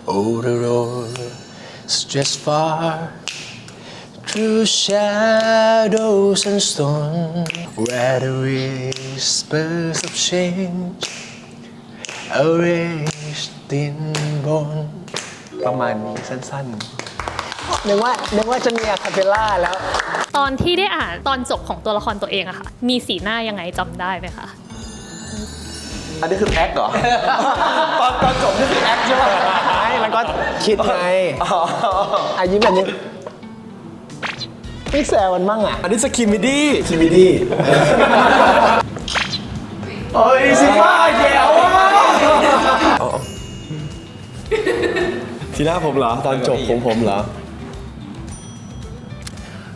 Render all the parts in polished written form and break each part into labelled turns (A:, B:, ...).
A: Oh, the road's just far through shadows and storm, where the whispers of change are raised in bone ประมาณนี้สั้นๆนึกว่าจะมีอะคาเปลล่าแล้ว
B: ตอนที่ได้อ่านตอนจบของตัวละครตัวเองอะค่ะมีสีหน้ายังไงจำได้ไหมคะ
A: อันนี้คือแอคเหรอ ตอนจบนี่คือแอคใช่ไหมไม่มันก็คิดไงอายิ้มแบบนี้ไม่แซวมันมั่งอ่ะอันนี้สกิมิดี้โอ้ยสิว่าแกวอ่ะทีหน้าผมเหรอตอนจบผมเหรอ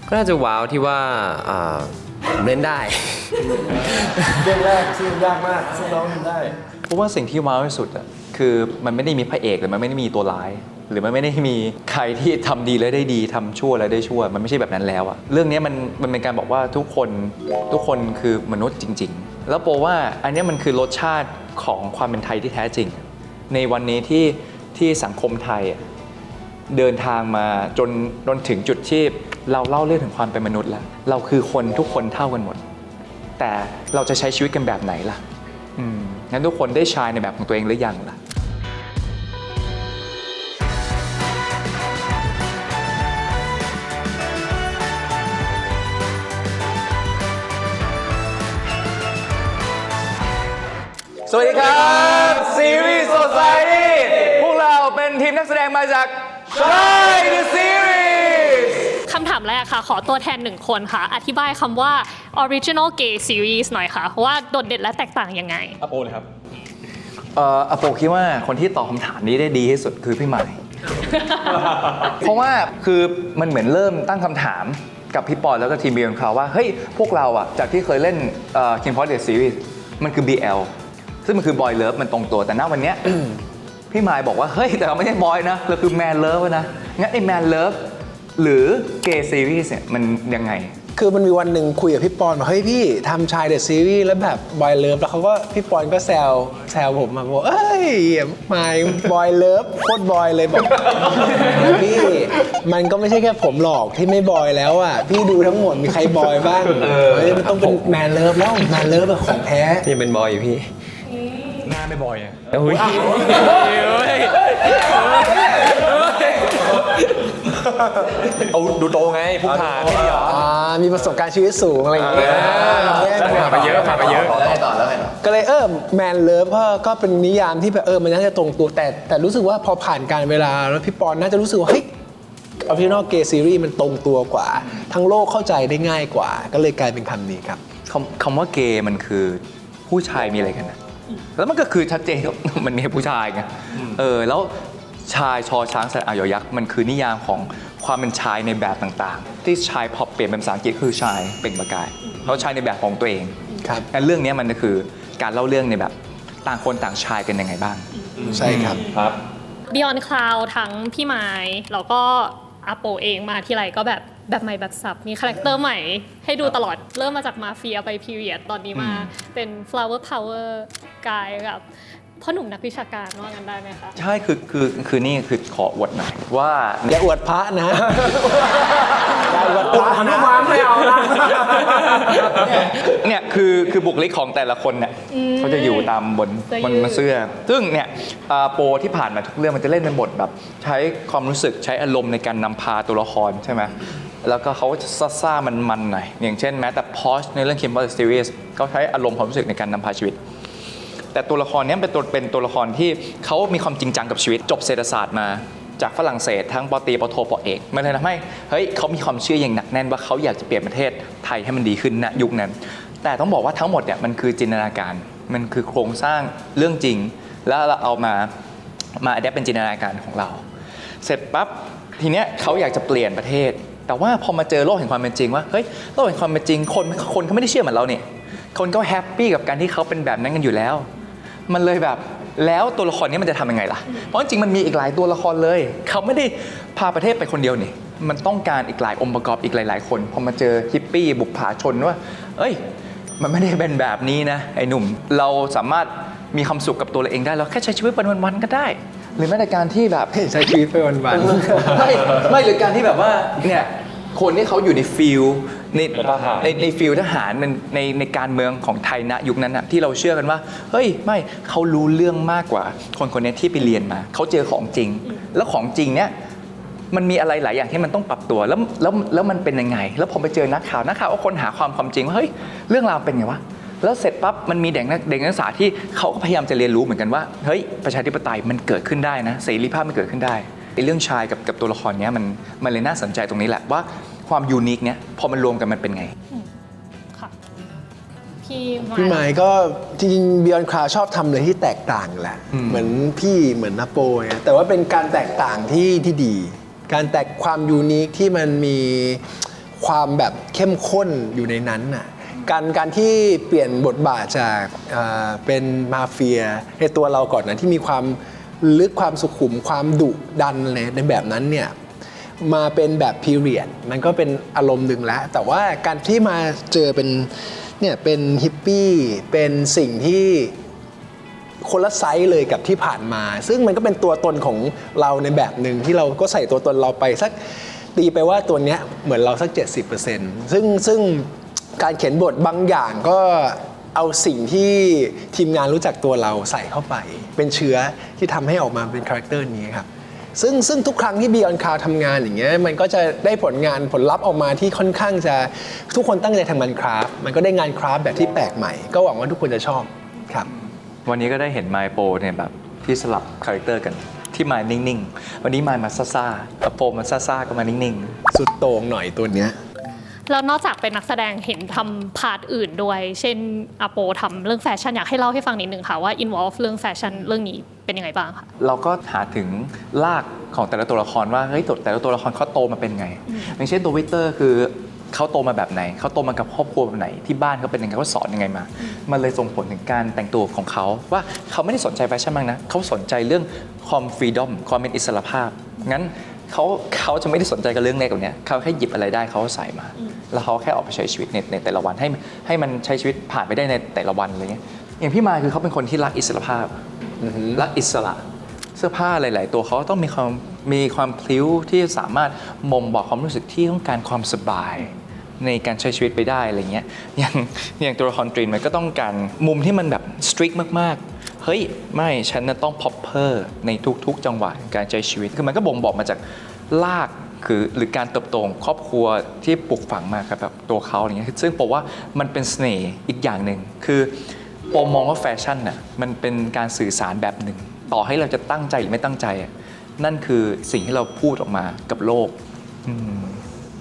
C: ก็น่าจะว้าวที่ว่าผมเล่นได้
A: เรื่องแรกซึ่งยากมากซึ่งน้องทำได้
D: เพราะว่าสิ่งที่ว้าวที่สุดอ่ะคือมันไม่ได้มีพระเอกหรือมันไม่ได้มีตัวร้ายหรือมันไม่ได้มีใครที่ทำดีแล้วได้ดีทำชั่วแล้วได้ชั่วมันไม่ใช่แบบนั้นแล้วอะเรื่องนี้มันเป็นการบอกว่าทุกคนคือมนุษย์จริงๆแล้วโปว่าอันนี้มันคือรสชาติของความเป็นไทยที่แท้จริงในวันนี้ที่สังคมไทยเดินทางมาจนถึงจุดที่เราเล่าเรื่องถึงความเป็นมนุษย์แล้วเราคือคนทุกคนเท่ากันหมดแต่เราจะใช้ชีวิตกันแบบไหนล่ะงั้นทุกคนได้ชายในแบบของตัวเองหรือยังล่ะสวัสดีครับซีรีส์ Society พวกเราเป็นทีมนักแสดงมาจาก Try the Series
B: คำถามแรกค่ะขอตัวแทน1คนค่ะอธิบายคำว่า Original Gay Series หน่อยค่ะว่าโดดเด่นและแตกต่างยังไง
D: อโปเลยครับอโปคิดว่าคนที่ตอบคำถามนี้ได้ดีที่สุดคือพี่ใหม่ เพราะว่าคือมันเหมือนเริ่มตั้งคำถามกับพี่ปอนแล้วก็ทีม Beyond Cloud ว่าเฮ้ยพวกเราอะจากที่เคยเล่นKing Power The Series มันคือ BLซึ่งมันคือ Boy Love มันตรงตัวแต่ณวันเนี้ย พี่มายบอกว่าเฮ้ยแต่เราไม่ใช่บอยนะเราคือ Man Love นะงั้นไอ้ Man Love หรือ Gay Series เนี่ยมันยังไง
A: คือมันมีวันหนึ่งคุยกับพี่ปอนบอกเฮ้ยพี่ทำชายเดอะซีรีส์แล้วแบบบอยเลิฟแล้วเขาก็พี่ปอนก็แซวผมมาบอกเอ้ยไม่บอยเลิฟโคตรบอยเลยบอกพี่มันก็ไม่ใช่แค่ผมหรอกที่ไม่บอยแล้วอ่ะพี่ดูทั้งหมดมีใครบอยบ้างเฮ้ยมันต้องเป็นแมนเลิฟแล้วแมนเลิฟเป็นของแท้
C: นี่เป็นบอยอยู่พี่
D: หน้าไม่บอยอ่ะเอาดูโตไงผู้ผ่านนี่เหรอ
A: มีประสบการณ์ชีวิตสูงอะไรอย่างเงี้ย
D: ผ่านไปเยอะแล้วไงต่อ
A: ก็เลยแมนเลิฟก็เป็นนิยามที่แบบมันน่าจะตรงตัวแต่รู้สึกว่าพอผ่านการเวลาแล้วพี่ปอนน่าจะรู้สึกว่าเฮ้ย Original Gay Series มันตรงตัวกว่าทั้งโลกเข้าใจได้ง่ายกว่าก็เลยกลายเป็นคำนี้ครับ
D: คำว่าเกย์มันคือผู้ชายมีอะไรกันนะแล้วมันก็คือชัดเจนมันมีผู้ชายไงแล้วชายชอช้างสระอายอยักษ์มันคือนิยามของความเป็นชายในแบบต่างๆที่ชายพอเปลี่ยนเป็นภาษาอังกฤษคือชายเป็นประกายแล้วชายในแบบของตัวเอง
A: ครับ
D: งั้นเรื่องนี้มันคือการเล่าเรื่องในแบบต่างคนต่างชายกันยังไงบ้าง
A: ใช่ครับ
B: Beyond Cloud ทั้งพี่ไม้แล้วก็อาโปเองมาที่ไรก็แบบใหม่แบบสับมีคาแรคเตอร์ใหม่ให้ดูตลอดเริ่มมาจากมาเฟียไปพีเรียดตอนนี้มาเป็น flower power กายกับพ่อหนุ่มนักวิชาการว่ากันได้ไหมคะ
D: ใช่คือนี่คือขออวดหน่อยว่า
A: อย่าอวดพระนะอย่าอวดพระนะไม่เอานะ
D: เนี่ยคือบุคลิกของแต่ละคนเนี่ยเขาจะอยู่ตามบนเสื้อซึ่งเนี่ยโปที่ผ่านมาทุกเรื่องมันจะเล่นเป็นบทแบบใช้ความรู้สึกใช้อารมณ์ในการนำพาตัวละครใช่ไหมแล้วก็เขาจะซ่ามันหน่อยอย่างเช่นแม้แต่พอชในเรื่อง King Power Series เขาใช้อารมณ์ความรู้สึกในการนำพาชีวิตแต่ตัวละครนี้เป็นตัวละครที่เขามีความจริงจังกับชีวิตจบเศรษฐศาสตร์มาจากฝรั่งเศสทั้งป.ตรีป.โทป.เอกมันเลยทำให้เฮ้ยเขามีความเชื่ออย่างหนักแน่นว่าเขาอยากจะเปลี่ยนประเทศไทยให้มันดีขึ้นณยุคนั้นแต่ต้องบอกว่าทั้งหมดเนี่ยมันคือจินตนาการมันคือโครงสร้างเรื่องจริงแล้วเราเอามาอัดแอปเป็นจินตนาการของเราเสร็จปั๊บทีเนี้ยเขาอยากจะเปลี่ยนประเทศแต่ว่าพอมาเจอโลกแห่งความเป็นจริงว่าเฮ้ยโลกแห่งความเป็นจริงคนเขาไม่ได้เชื่อเหมือนเราเนี่ยคนก็แฮปปี้กับการที่เขาเป็นแบบนั้นกันอยู่แล้วมันเลยแบบแล้วตัวละครนี้มันจะทำยังไงล่ะเพราะจริงมันมีอีกหลายตัวละครเลยเขาไม่ได้พาประเทศไปคนเดียวนี่มันต้องการอีกหลายองค์ประกอบอีกหลายๆคนพอมาเจอฮิปปี้บุปผาชนว่าเอ้ยมันไม่ได้เป็นแบบนี้นะไอ้หนุ่มเราสามารถมีความสุขกับตัวเราเองได้เราแค่ใช้ชีวิตวันๆก็ได้ หรือแม้แต่การที่แบบ
A: ใช้ชีวิตไปวัน
D: ไม่หรือการที่แบบว่าเนี่ยคนที่เขาอยู่ในฟิลในฟิลทหารมันในการเมืองของไทยณยุคนั้นอะที่เราเชื่อกันว่าเฮ้ยไม่เขารู้เรื่องมากกว่าคนคนนี้ที่ไปเรียนมาเขาเจอของจริง แล้วของจริงเนี่ยมันมีอะไรหลายอย่างที่มันต้องปรับตัวแล้วมันเป็นยังไงแล้วผมไปเจอนักข่าวก็ค้นหาความจริงว่าเฮ้ยเรื่องราวเป็นไงวะแล้วเสร็จปั๊บมันมีเด็กนักศึกษาที่เขาก็พยายามจะเรียนรู้เหมือนกันว่าเฮ้ยประชาธิปไตยมันเกิดขึ้นได้นะเสรีภาพมันเกิดขึ้นได้ไอ้เรื่องชายกับตัวละครเนี้ยมันเลยน่าสนใจตรงนี้แหละว่าความยูนิคเนี้ยพอมันรวมกันมันเป็นไง
B: ค่ะพี่
A: พี่ไมค์ก็จริงๆ Beyond Cloud ชอบทำอะไรที่แตกต่างแหละ เหมือนพี่เหมือนนาโปเนี่ยแต่ว่าเป็นการแตกต่างที่ดี การแตกความยูนิคที่มันมีความแบบเข้มข้นอยู่ในนั้นน่ะการที่เปลี่ยนบทบาทจากเป็นมาเฟียในตัวเราก่อนนะที่มีความลึกความสุขุมความดุดันอะไรในแบบนั้นเนี่ยมาเป็นแบบพีเรียดมันก็เป็นอารมณ์หนึ่งแล้วแต่ว่าการที่มาเจอเป็นเนี่ยเป็นฮิปปี้เป็นสิ่งที่คนละไซส์เลยกับที่ผ่านมาซึ่งมันก็เป็นตัวตนของเราในแบบหนึ่งที่เราก็ใส่ตัวตนเราไปสักตีไปว่าตัวเนี้ยเหมือนเราสัก 70% ซึ่งการเขียนบทบางอย่างก็เอาสิ่งที่ทีมงานรู้จักตัวเราใส่เข้าไปเป็นเชื้อที่ทำให้ออกมาเป็นคาแรคเตอร์นี้ครับซึ่งทุกครั้งที่ Beyond Cloud ทำงานอย่างเงี้ยมันก็จะได้ผลลัพธ์ออกมาที่ค่อนข้างจะทุกคนตั้งใจทำงานคราฟต์มันก็ได้งานคราฟต์แบบที่แปลกใหม่ก็หวังว่าทุกคนจะชอบครับ
D: วันนี้ก็ได้เห็นไมค์โปเนี่ยแบบที่สลับคาแรคเตอร์กันที่ไมค์นิ่งๆวันนี้ไมค์มาซ่าๆโปมาซ่าๆก็มานิ่ง
A: ๆสุดโต่งหน่อยตัวเนี้ย
B: แล้วนอกจากเป็นนักแสดงเห็นทำพาร์ทอื่นด้วยเช่นอาโปทำเรื่องแฟชั่นอยากให้เล่าให้ฟังนิดนึงค่ะว่า involve เรื่องแฟชั่นเรื่องนี้เป็นยังไงบ้างคะ
D: เราก็หาถึงรากของแต่ละตัวละครว่าเฮ้ยแต่ละตัวละครเขาโตมาเป็นไงอย่างเช่นตัววิกเตอร์คือเขาโตมาแบบไหนเขาโตมากับครอบครัวแบบไหนที่บ้านเขาเป็นยังไงเขาสอนยังไงมามันเลยส่งผลถึงการแต่งตัวของเขาว่าเขาไม่ได้สนใจแฟชั่นมากนะเขาสนใจเรื่องความฟรีดอมความเป็นอิสรภาพงั้นเขาจะไม่ได้สนใจกับเรื่องเล็กแบบนี้เขาแค่หยิบอะไรได้เขาใส่มาแล้วเขาแค่ออกไปใช้ชีวิตในแต่ละวันให้มันใช้ชีวิตผ่านไปได้ในแต่ละวันอะไรเงี้ยอย่างพี่มายคือเขาเป็นคนที่รักอิสรภาพรักอิสระเสื้อผ้าหลายๆตัวเขาต้องมีความพลิ้วที่สามารถบ่งบอกความรู้สึกที่ต้องการความสบายในการใช้ชีวิตไปได้อะไรเงี้ยอย่างตัวละครตรีนมันก็ต้องการมุมที่มันแบบสตริกมากๆเฮ้ยไม่ฉันน่ะต้องพ็อปเพอร์ในทุกๆจังหวะการใช้ชีวิตคือมันก็บ่งบอกมาจากรากหรือการเติบโตของครอบครัวที่ปลูกฝังมากับแบบตัวเขาอย่างเงี้ยซึ่งผมว่ามันเป็นเสน่ห์อีกอย่างหนึ่งคือโปมองว่าแฟชั่นน่ะมันเป็นการสื่อสารแบบหนึ่งต่อให้เราจะตั้งใจหรือไม่ตั้งใจนั่นคือสิ่งที่เราพูดออกมากับโลก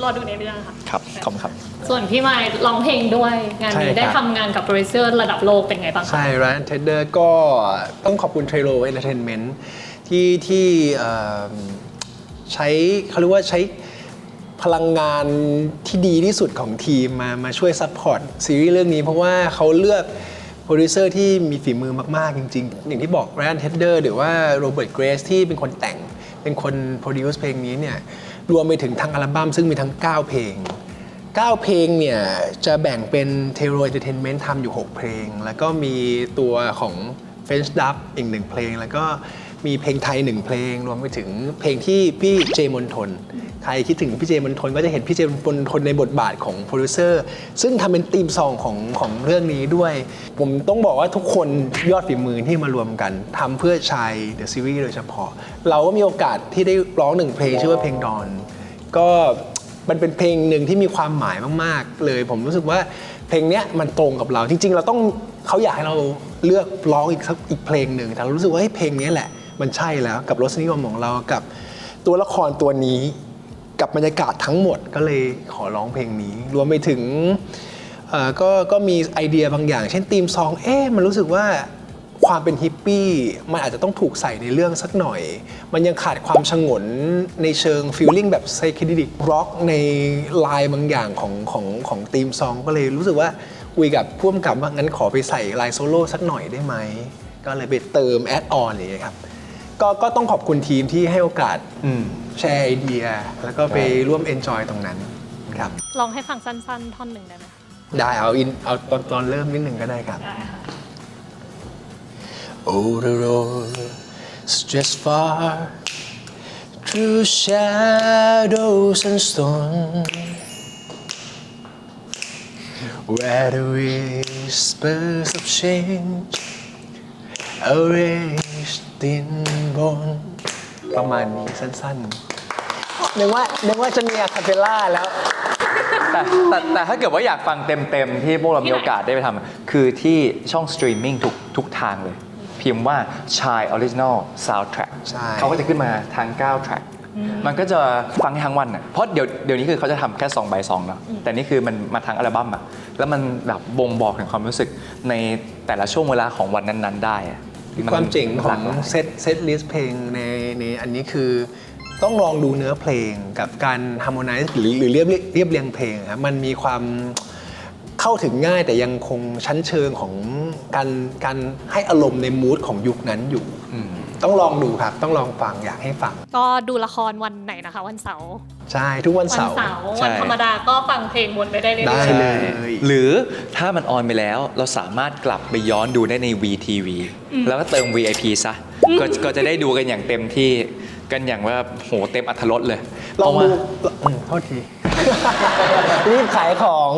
B: รอดูในเรื่องค่ะ
D: ครับขอบคุณครับ
B: ส่วนพี่ไมค์ร้องเพลงด้วยงานนี้ได้ทำงานกับโปรดิวเซอร์ระดับโลกเป็นไงบ้างคะ
A: ใช่ Ryan Tedder ก็ต้องขอบคุณ Trello Entertainment ที่ใช้เขาเรียกว่าใช้พลังงานที่ดีที่สุดของทีมมาช่วยซัพพอร์ตซีรีส์เรื่องนี้เพราะว่าเขาเลือกโปรดิวเซอร์ที่มีฝีมือมากๆจริงๆอย่างที่บอก Ryan Tedder หรือว่า Robert Grace ที่เป็นคนแต่งเป็นคนโปรดิวซ์เพลงนี้เนี่ยรวมไปถึงทั้งอัลบั้มซึ่งมีทั้ง9เพลง9เพลงเนี่ยจะแบ่งเป็น Trello Entertainment ทำอยู่6เพลงแล้วก็มีตัวของ French Dub อีก1เพลงแล้วก็มีเพลงไทย1เพลงรวมไปถึงเพลงที่พี่เจมนทนใครคิดถึงพี่เจมนทนก็จะเห็นพี่เจมนทนในบทบาทของโปรดิวเซอร์ซึ่งทำเป็นธีมซองของเรื่องนี้ด้วยผมต้องบอกว่าทุกคนยอดฝีมือที่มารวมกันทำเพื่อชาย The Series โดยเฉพาะเราก็มีโอกาสที่ได้ร้อง1เพลงชื่อว่าเพลงดอนก็มันเป็นเพลงหนึ่งที่มีความหมายมากๆเลยผมรู้สึกว่าเพลงนี้มันตรงกับเราจริงๆเราต้องเขาอยากให้เราเลือกร้องอีกเพลงหนึ่งแต่เรารู้สึกว่าเพลงนี้แหละมันใช่แล้วกับรสนิยมของเรากับตัวละครตัวนี้กับบรรยากาศทั้งหมดก็เลยขอร้องเพลงนี้รวมไปถึงก็มีไอเดียบางอย่างเช่นธีมซองมันรู้สึกว่าความเป็นฮิปปี้มันอาจจะต้องถูกใส่ในเรื่องสักหน่อยมันยังขาดความฉงนในเชิงฟีลลิ่งแบบไซคิเดลิกร็อกในลายบางอย่างของธีมซองก็เลยรู้สึกว่าคุยกับผู้กำกับว่างั้นขอไปใส่ลายโซโล่สักหน่อยได้ไหมก็เลยไปเติมแอดออนอย่างเงี้ยครับก็ต้องขอบคุณทีมที่ให้โอกาสแชร์ไอเดียแล้วก็ไปร่วมเอนจอยตรงนั้นครับ
B: ลองให้ฟังสั้นๆท่อนหนึ่งได้ไหม
A: ได้เอาตอนเริ่มนิดหนึ่งก็ได้ครับ Oh the road stretched far through shadows and storms, where the whispers of change are raised in bone ประมาณนี้สั้นๆนึกว่าจะมีอะคาเปลล่าแล้ว
D: แต่ถ้าเกิดว่าอยากฟังเต็มๆที่พวกเรามีโอกาสได้ไปทำคือที่ช่องสตรีมมิ่งทุกทางเลย พิมพ์ว่า Chai Original Soundtrack เขาก็จะขึ้นมาทาง9 track มันก็จะฟังทั้งวันอ่ะเพราะเดี๋ยวนี้คือเขาจะทำแค่2 by 2เนาะแต่นี่คือมันมาทางอัลบั้มอ่ะแล้วมันแบบบ่งบอกถึงความรู้สึกในแต่ละช่วงเวลาของวันนั้นๆได้อะ
A: ความเจ๋งของเซตลิสต์เพลงในอันนี้คือต้องลองดูเนื้อเพลงกับการฮาร์โมไนซ์หรือเรียบเรียงเพลงครับมันมีความเข้าถึงง่ายแต่ยังคงชั้นเชิงของการให้อารมณ์ในมูดของยุคนั้นอยู่ต้องลองดูครับต้องลองฟังอยากให้ฟัง
B: ก็ดูละครวันไหนนะคะวันเสาร์
A: ใช่ทุกวันเสาร์
B: วันธรรมดาก็ฟังเพลงวนไปได้เลย
A: ได้เลย
D: หรือถ้ามันออนไปแล้วเราสามารถกลับไปย้อนดูได้ใน VTV แล้วก็เติม VIP ซะก็จะได้ดูกันอย่างเต็มที่กันอย่างว่าโหเต็มอรรถรสเลย
A: ลองดูโทษทีรีบขายของ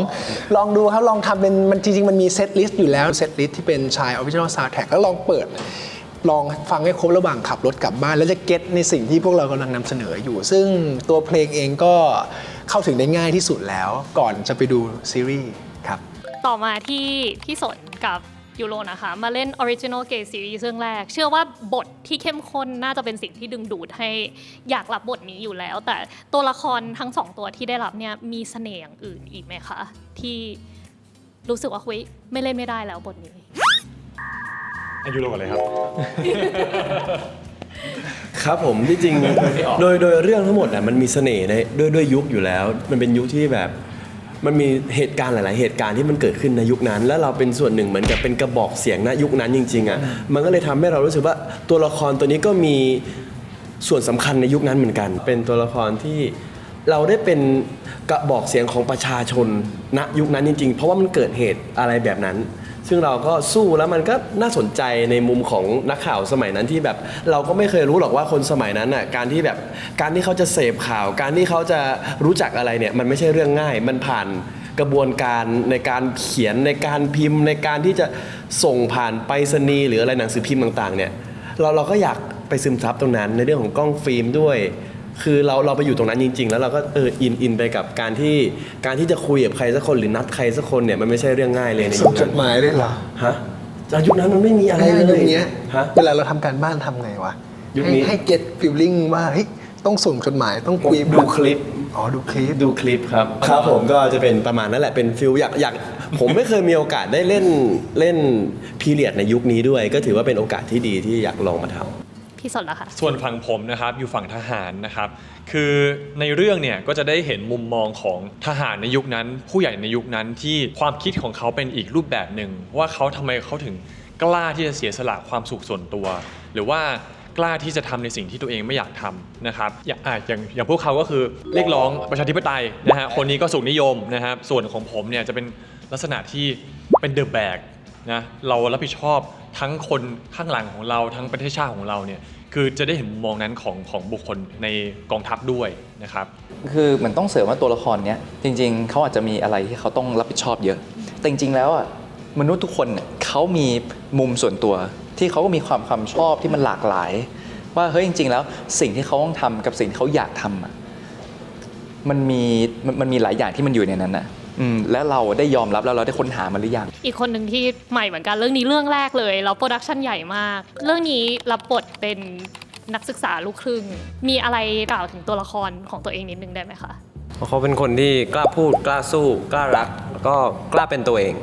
A: ลองดูครับลองทำเป็นมันจริงๆมันมีเซตลิสต์อยู่แล้วเซตลิสต์ที่เป็นชาย Original Soundtrack แล้วลองเปิดลองฟังให้ครบระหว่างขับรถกลับบ้านแล้วจะเก็ตในสิ่งที่พวกเรากำลังนำเสนออยู่ซึ่งตัวเพลงเองก็เข้าถึงได้ง่ายที่สุดแล้วก่อนจะไปดูซีรีส์ครับ
B: ต่อมาที่พี่สนกับยูโรนะคะมาเล่น Original Gay Series เรื่องแรกเชื่อว่าบทที่เข้มข้นน่าจะเป็นสิ่งที่ดึงดูดให้อยากรับบทนี้อยู่แล้วแต่ตัวละครทั้ง2ตัวที่ได้รับเนี่ยมีเสน่ห์อย่างอื่นอีกไหมคะที่รู้สึกว่าเฮ้ยไม่เล่นไม่ได้แล้วบทนี้
E: ยูโรก่อนเลยครับ
F: ครับผมที่จริงโดยเรื่องทั้งหมดมันมีเสน่ห์ในด้วยยุคอยู่แล้วมันเป็นยุคที่แบบมันมีเหตุการณ์หลายๆเหตุการณ์ที่มันเกิดขึ้นในยุคนั้นแล้วเราเป็นส่วนหนึ่งเหมือนกับเป็นกระบอกเสียงณยุคนั้นจริงๆอ่ะมันก็เลยทำให้เรารู้สึกว่าตัวละครตัวนี้ก็มีส่วนสำคัญในยุคนั้นเหมือนกันเป็นตัวละครที่เราได้เป็นกระบอกเสียงของประชาชนณยุคนั้นจริงๆเพราะว่ามันเกิดเหตุอะไรแบบนั้นซึ่งเราก็สู้แล้วมันก็น่าสนใจในมุมของนักข่าวสมัยนั้นที่แบบเราก็ไม่เคยรู้หรอกว่าคนสมัยนั้นน่ะการที่เขาจะเสพข่าวการที่เขาจะรู้จักอะไรเนี่ยมันไม่ใช่เรื่องง่ายมันผ่านกระบวนการในการเขียนในการพิมพ์ในการที่จะส่งผ่านไปรษณีย์หรืออะไรหนังสือพิมพ์ต่างๆเนี่ยเราก็อยากไปซึมซับตรงนั้นในเรื่องของกล้องฟิล์มด้วยคือเราไปอยู่ตรงนั้นจริงๆแล้วเราก็อินไปกับการที่จะคุยกับใครสักคนหรือนัดใครสักคนเนี่ยมันไม่ใช่เรื่องง่ายเลยในยุคนั้น
A: จดหมายได้เหรอ
F: ฮะจากยุคนั้นมันไม่มีอะไรเลย
A: เนี้ยเวลาเราทำการบ้านทำไงวะให้ get feeling ว่าเฮ้ยต้องส่งจดหมายต้องคุย
F: ดูคลิป
A: ดูคลิป
F: ครับผมก็จะเป็นประมาณนั้นแหละเป็นฟิลอยากผมไม่เคยมีโอกาสได้เล่นพีเรียดในยุคนี้ด้วยก็ถือว่าเป็นโอกาสที่ดีที่อยากลองมาทำ
B: พี่สนละค่ะ
E: ส่วนฝั่งผมนะครับอยู่ฝั่งทหารนะครับคือในเรื่องเนี่ยก็จะได้เห็นมุมมองของทหารในยุคนั้นผู้ใหญ่ในยุคนั้นที่ความคิดของเขาเป็นอีกรูปแบบหนึ่งว่าเขาทำไมเขาถึงกล้าที่จะเสียสละความสุขส่วนตัวหรือว่ากล้าที่จะทำในสิ่งที่ตัวเองไม่อยากทำนะครับอย่างพวกเขาก็คือเรียกร้องประชาธิปไตยนะฮะคนนี้ก็สุขนิยมนะครับส่วนของผมเนี่ยจะเป็นลักษณะที่เป็นเดอะแบกนะเรารับผิดชอบทั้งคนข้างหลังของเราทั้งประเทศชาติของเราเนี่ยคือจะได้เห็นมุมมองนั้นของบุคคลในกองทัพด้วยนะครับ
D: คือมันต้องเสริมว่าตัวละครเนี้ยจริงๆเขาอาจจะมีอะไรที่เขาต้องรับผิดชอบเยอะแต่จริงๆแล้วอ่ะมนุษย์ทุกคนเนี่ยเขามีมุมส่วนตัวที่เขาก็มีความชอบที่มันหลากหลายว่าเฮ้ยจริงๆแล้วสิ่งที่เขาต้องทำกับสิ่งที่เขาอยากทำอ่ะมันมีหลายอย่างที่มันอยู่ในนั้นนะและเราได้ยอมรับแล้วเราได้ค้นหามันหรือยัง
B: อีกคนหนึ่งที่ใหม่เหมือนกันเรื่องนี้เรื่องแรกเลยแล้วโปรดักชันใหญ่มากเรื่องนี้รับบทเป็นนักศึกษาลูกครึ่งมีอะไรกล่าวถึงตัวละครของตัวเองนิดนึงได้ไหมคะ
F: เขาเป็นคนที่กล้าพูดกล้าสู้กล้ารักแล้วก็กล้าเป็นตัวเอง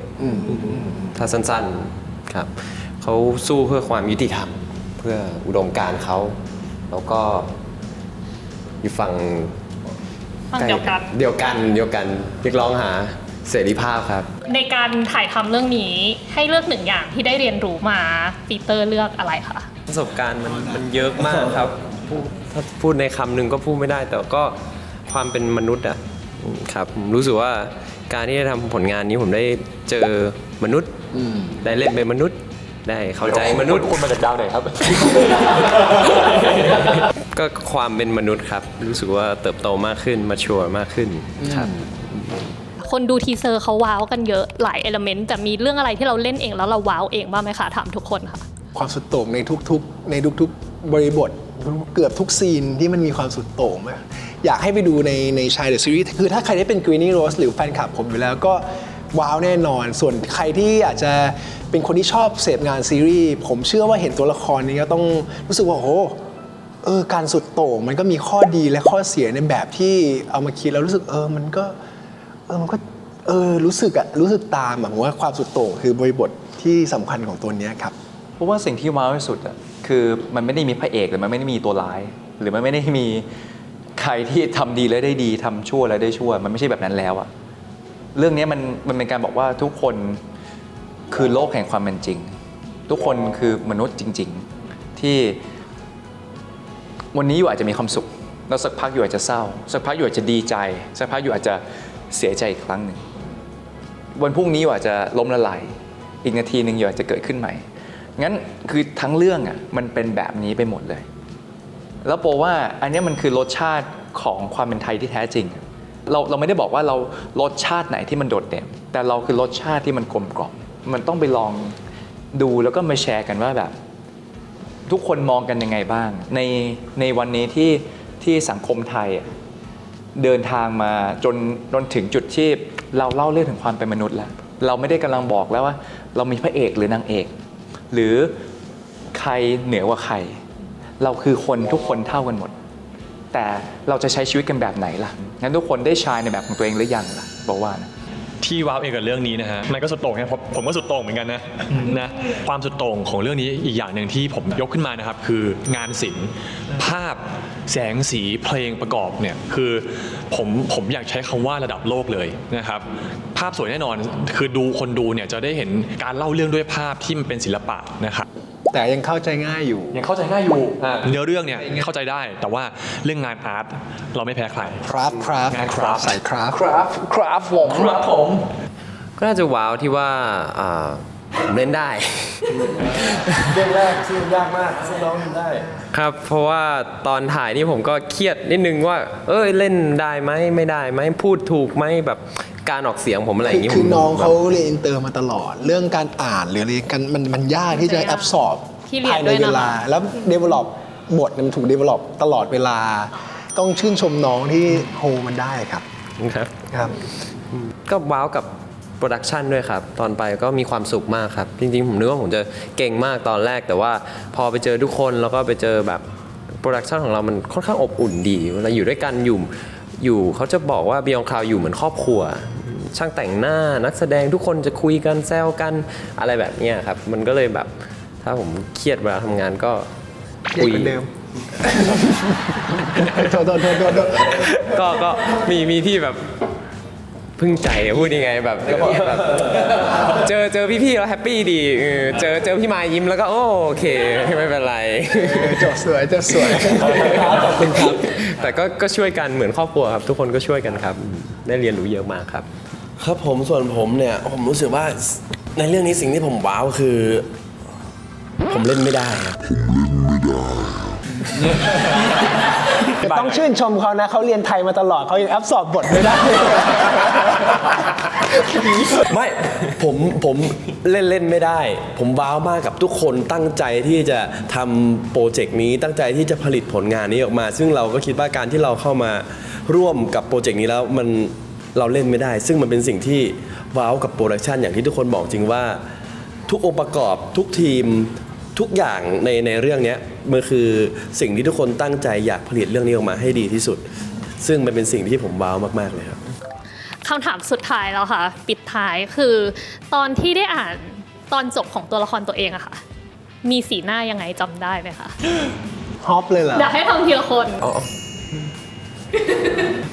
F: ถ้าสั้นๆครับเขาสู้เพื่อความยุติธรรมเพื่ออุดมการณ์เขาแล้วก็อยู่ฝั่งเดียวกันเรียกร้องหาเสรีภาพครับ
B: ในการถ่ายทำเรื่องนี้ให้เลือกหนึ่งอย่างที่ได้เรียนรู้มาปีเตอร์เลือกอะไรคะ
F: ประสบการณ์มันเยอะมากครับถ้าพูดในคำหนึ่งก็พูดไม่ได้แต่ก็ความเป็นมนุษย์อ่ะครับผมรู้สึกว่าการที่จะทำผลงานนี้ผมได้เจอมนุษย์ได้เล่นเป็นมนุษย์
C: ได้เข้าใจมนุษย์
E: คุณมาจากดาวไหนครับ
C: ก็ความเป็นมนุษย์ครับ รู้สึกว่าเติบโตมากขึ้นมาชัวร์มากขึ้นครับ
B: คนดูทีเซอร์เขาว้าวกันเยอะหลายเอลเมนต์แต่มีเรื่องอะไรที่เราเล่นเองแล้วเราว้าวเองบ้างไหมคะถามทุกคนค่ะ
A: ความสุดโต่งในทุกบริบทเกือบทุกซีนที่มันมีความสุดโต่งมากอยากให้ไปดูในชายเดอะซีรีส์คือถ้าใครได้เป็น Greenie Rose หรือแฟนคลับผมอยู่แล้วก็ว้าวแน่นอน ส่วนใครที่อาจจะเป็นคนที่ชอบเสพงานซีรีส์ผมเชื่อว่าเห็นตัวละครนี้ก็ต้องรู้สึกว่าโอ้การสุดโต่งมันก็มีข้อดีและข้อเสียในแบบที่เอามาคิดแล้วรู้สึกมันก็รู้สึกตามผมว่าความสุดโต่งคือบริบทที่สำคัญของตัวนี้ครับ
D: เพราะว่าสิ่งที่ว้าวที่สุดอ่ะคือมันไม่ได้มีพระเอกหรือมันไม่ได้มีตัวร้าย หรือมันไม่ได้มีใครที่ทำดีแล้วได้ดีทำชั่วแล้วได้ชั่วมันไม่ใช่แบบนั้นแล้วอ่ะเรื่องนี้มันเป็นการบอกว่าทุกคนคือโลกแห่งความเป็นจริง ทุกคนคือมนุษย์จริง ๆที่วันนี้อยู่อาจจะมีความสุขแล้วสักพักอยู่อาจจะเศร้าสักพักอยู่อาจจะดีใจสักพักอยู่อาจจะเสียใจอีกครั้งหนึ่งวันพรุ่งนี้อยู่อาจจะล้มละลายอีกนาทีหนึ่งอยู่อาจจะเกิดขึ้นใหม่งั้นคือทั้งเรื่องอ่ะมันเป็นแบบนี้ไปหมดเลยแล้วโปว่าอันนี้มันคือรสชาติของความเป็นไทยที่แท้จริงเราไม่ได้บอกว่าเรารสชาติไหนที่มันโดดเด่นแต่เราคือรสชาติที่มันกลมกล่อมมันต้องไปลองดูแล้วก็มาแชร์กันว่าแบบทุกคนมองกันยังไงบ้างในวันนี้ที่สังคมไทยเดินทางมาจนถึงจุดที่เราเล่าเรื่องถึงความเป็นมนุษย์แล้วเราไม่ได้กำลังบอกแล้วว่าเรามีพระเอกหรือนางเอกหรือใครเหนือกว่าใครเราคือคนทุกคนเท่ากันหมดแต่เราจะใช้ชีวิตกันแบบไหนล่ะงั้นทุกคนได้ชายในแบบของตัวเองหรือยังล่ะบอกว่านะ
E: ที่ว้าวเองกับเรื่องนี้นะฮะมันก็สุดโต่งนะผมก็สุดโต่งเหมือนกันนะความสุดโต่งของเรื่องนี้อีกอย่างหนึ่งที่ผมยกขึ้นมานะครับคืองานศิลป์ภาพแสงสีเพลงประกอบเนี่ยคือผมอยากใช้คำว่าระดับโลกเลยนะครับภาพสวยแน่นอนคือคนดูเนี่ยจะได้เห็นการเล่าเรื่องด้วยภาพที่มันเป็นศิลปะนะครับ
A: แต่ยังเข้าใจง่ายอยู่
E: ยังเข้าใจง่ายอยู่เนื้อเรื่องเนี่ยเข้าใจได้แต่ว่าเรื่องงานอาร์ตเราไม่แพ้ใครงานคราฟ
A: สายคราฟ
D: ผม
C: ก็น่าจะว้าวที่ว่าผมเล่นได้
F: เรื่องแรกซึ่งยากมากซึ่งน้องทำได้
C: ครับเพราะว่าตอนถ่ายนี่ผมก็เครียดนิดนึงว่าเล่นได้ไหมไม่ได้ไหมพูดถูกไหมแบบการออกเสียงผมอะไรอย่างนี้
A: คือน้องเขาเรียนอินเตอร์มาตลอดเรื่องการอ่านหรืออะไรกันมันยากที่จะแอบสอบภายในเวลาแล้ว develop บทมันถูก develop ตลอดเวลาต้องชื่นชมน้องที่โฮมันได้ครับ
C: ก็ว้าวกับโปรดักชันด้วยครับตอนไปก็มีความสุขมากครับจริงๆผมนึกว่าผมจะเก่งมากตอนแรกแต่ว่าพอไปเจอทุกคนแล้วก็ไปเจอแบบโปรดักชันของเรามันค่อนข้างอบอุ่นดีเวลาอยู่ด้วยกันอยู่เขาจะบอกว่า Beyond Cloud อยู่เหมือนครอบครัวช่างแต่งหน้านักแสดงทุกคนจะคุยกันแซวกันอะไรแบบนี้ครับมันก็เลยแบบถ้าผมเครียดเวลาทำงานก็
A: คุยเหมือนเดิม
C: ก็มีที่แบบพึ่งใจพูดยังไงแบบเจอพี่ๆแล้วแฮปปี้ดีเจอพี่มายยิ้มแล้วก็โอเคไม่เป็นไร
A: จบสวยขอบคุณครับ
C: แต่ก็ช่วยกันเหมือนครอบครัวครับทุกคนก็ช่วยกันครับได้เรียนรู้เยอะมากครับ
F: ครับผมส่วนผมเนี่ยผมรู้สึกว่าในเรื่องนี้สิ่งที่ผมว้าวคือผมเล่นไม่ได้ครับ
A: ต้องชื่นชมเขานะเขาเรียนไทยมาตลอดเขายังแอบสอบบทไม่ได้
F: ไม่ผมเล่นไม่ได้ผมว้าวมากกับทุกคนตั้งใจที่จะทำโปรเจกต์นี้ตั้งใจที่จะผลิตผลงานนี้ออกมาซึ่งเราก็คิดว่าการที่เราเข้ามาร่วมกับโปรเจกต์นี้แล้วเราเล่นไม่ได้ซึ่งมันเป็นสิ่งที่ว้าวกับโปรดักชันอย่างที่ทุกคนบอกจริงว่าทุกองค์ประกอบทุกทีมทุกอย่างในเรื่องนี้มันคือสิ่งที่ทุกคนตั้งใจอยากผลิตเรื่องนี้ออกมาให้ดีที่สุดซึ่งมันเป็นสิ่งที่ผมว้าวมากๆเลยครับ
B: คำถามสุดท้ายแล้วค่ะปิดท้ายคือตอนที่ได้อ่านตอนจบของตัวละครตัวเองอะค่ะมีสีหน้ายังไงจำได้ไหมคะ
A: ฮอปเลยเหรอ
B: อยากให้ทำทีละคน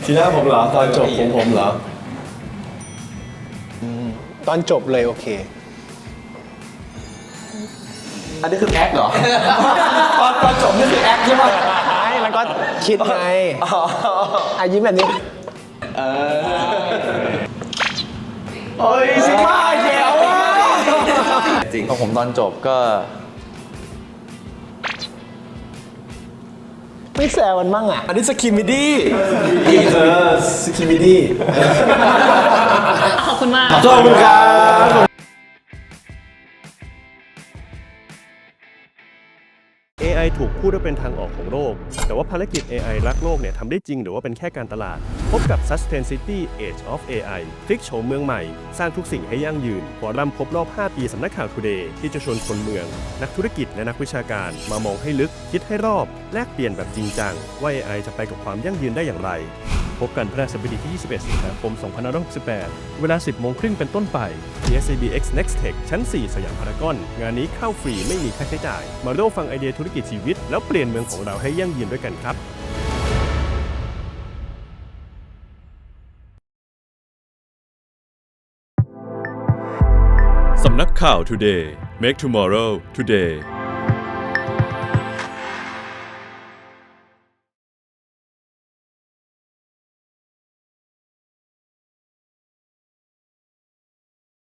F: สีหน้าผมเหรอตอนจบของผมเหรอ
A: ตอนจบเลยโอเค
F: อันนี้คือแอคเหรอตอนจบนี่คือแอคใช่ไหม
A: ไม่แล้วก็คิดไงยิ้มแบบนี้
F: โอ้ยสิบ้าแจ๋ว จริง
D: ของผมตอนจบก็
A: ไม่แซวมันมั่งอ่ะ
F: อันนี้สกิมมิดี้สกิมมิดี้
B: ขอบคุณมาก
F: ขอบคุณครับ
G: AI ถูกพูดว่าเป็นทางออกของโลก แต่ว่าภารกิจ AI รักโลกเนี่ยทำได้จริงหรือว่าเป็นแค่การตลาด พบกับ Sustain City Age of AI พลิกโฉมเมืองใหม่ สร้างทุกสิ่งให้ยั่งยืนฟอรัมครบรอบ 5 ปีสำนักข่าว Today ที่จะชวนคนเมือง นักธุรกิจและนักวิชาการมามองให้ลึก คิดให้รอบ แลกเปลี่ยนแบบจริงจังว่า AI จะไปกับความยั่งยืนได้อย่างไร พบกันพฤหัสบดีที่ 21 สิงหาคม 2568 เวลา 10 โมงครึ่งเป็นต้นไป ที่ SABX Next Tech ชั้น 4 สยามพารากอน งานนี้เข้าฟรีไม่มีค่าใช้จ่าย มาร่วมฟังไอเดียธุรกิจชีวิต แล้วเปลี่ยนเมืองของเราให้ยั่งยืนด้วยกันครับ
H: สำนักข่าว Today Make Tomorrow Today